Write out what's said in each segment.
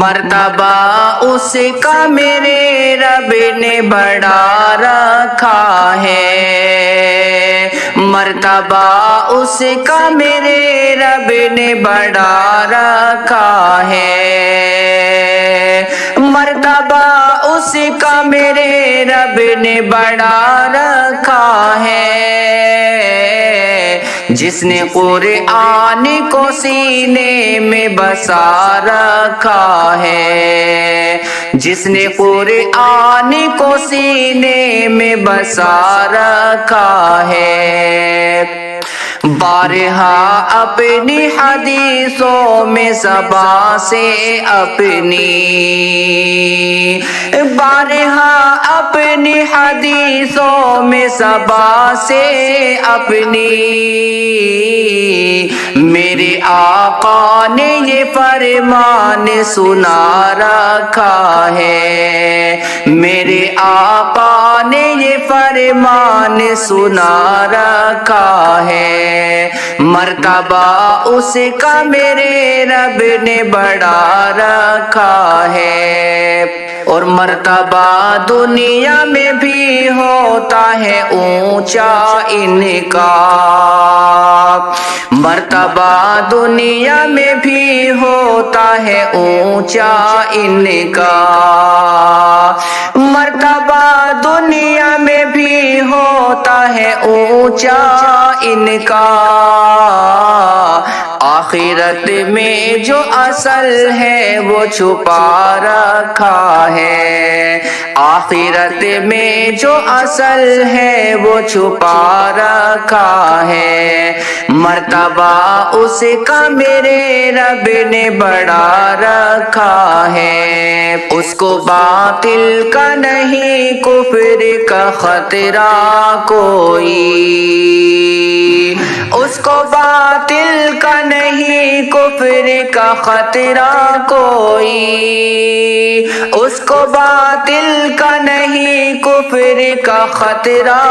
مرتبہ اس کا میرے رب نے بڑا رکھا ہے، مرتبہ اس کا میرے رب نے بڑا رکھا ہے، مرتبہ اس کا میرے رب نے بڑا رکھا ہے، جس نے قرآن کو سینے میں بسا رکھا ہے، جس نے قرآن کو سینے میں بسا رکھا ہے، بارہا اپنی حدیثوں میں زبان سے اپنی، بارہا اپنی حدیثوں میں زبان سے اپنی، میرے آقا نے یہ فرمان سنا رکھا ہے، میرے آقا نے یہ فرمان سنا رکھا ہے، مرتبہ اس کا میرے رب نے بڑا رکھا ہے، اور مرتبہ دنیا میں بھی ہوتا ہے اونچا ان کا، مرتبہ دنیا میں بھی ہوتا ہے اونچا ان کا، مرتبہ دنیا میں بھی ہوتا ہے اونچا ان کا، آخرت میں جو اصل ہے وہ چھپا رکھا ہے، آخرت میں جو اصل ہے وہ چھپا رکھا ہے، مرتبہ اس کا میرے رب نے بڑا رکھا ہے، اس کو باطل کا نہیں کفر کا خطرہ کوئی، اس کو باطل کا نہیں کفر کا خطرہ کوئی، اس کو باطل کا نہیں کفر کا خطرہ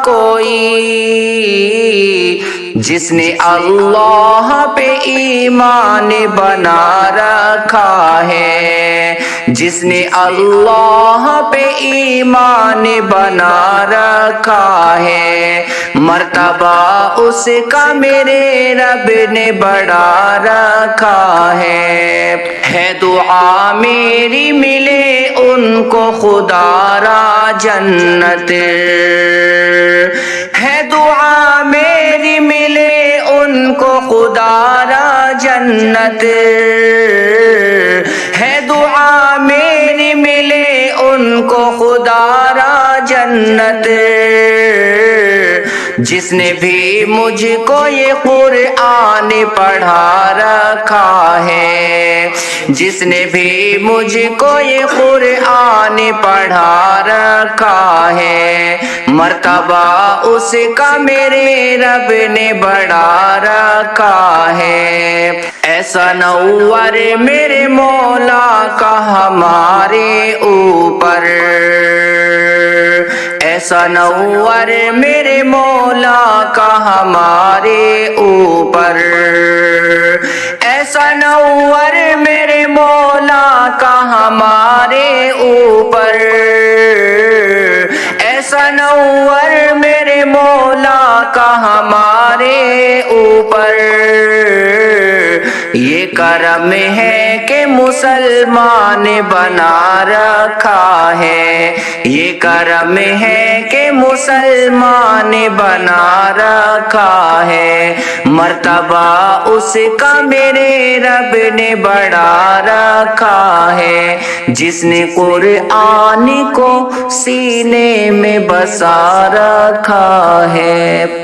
کوئی، جس نے اللہ پہ ایمان بنا رکھا ہے، جس نے اللہ پہ ایمان بنا رکھا ہے، مرتبہ اس کا میرے رب نے بڑا رکھا ہے دعا میری ملے ان کو خدا را جنت، ہے دعا میری ملے ان کو خدا را جنت، ہے دعا میری ملے ان کو خدا را جنت، جس نے بھی مجھ کو یہ قرآن پڑھا رکھا ہے، جس نے بھی مجھ کو یہ قرآن پڑھا رکھا ہے، مرتبہ اس کا میرے رب نے بڑا رکھا ہے، ایسا نور میرے مولا کا ہمارے اوپر، ایسا نور میرے مولا کا ہمارے اوپر، ایسا نور میرے مولا کا ہمارے اوپر، ایسا نور میرے مولا کا ہمارے اوپر، یہ کرم ہے کہ مسلمان بنا رکھا ہے، یہ کرم ہے کہ مسلمان بنا رکھا ہے، مرتبہ اس کا میرے رب نے بڑا رکھا ہے، جس نے قرآن کو سینے میں بسا رکھا ہے۔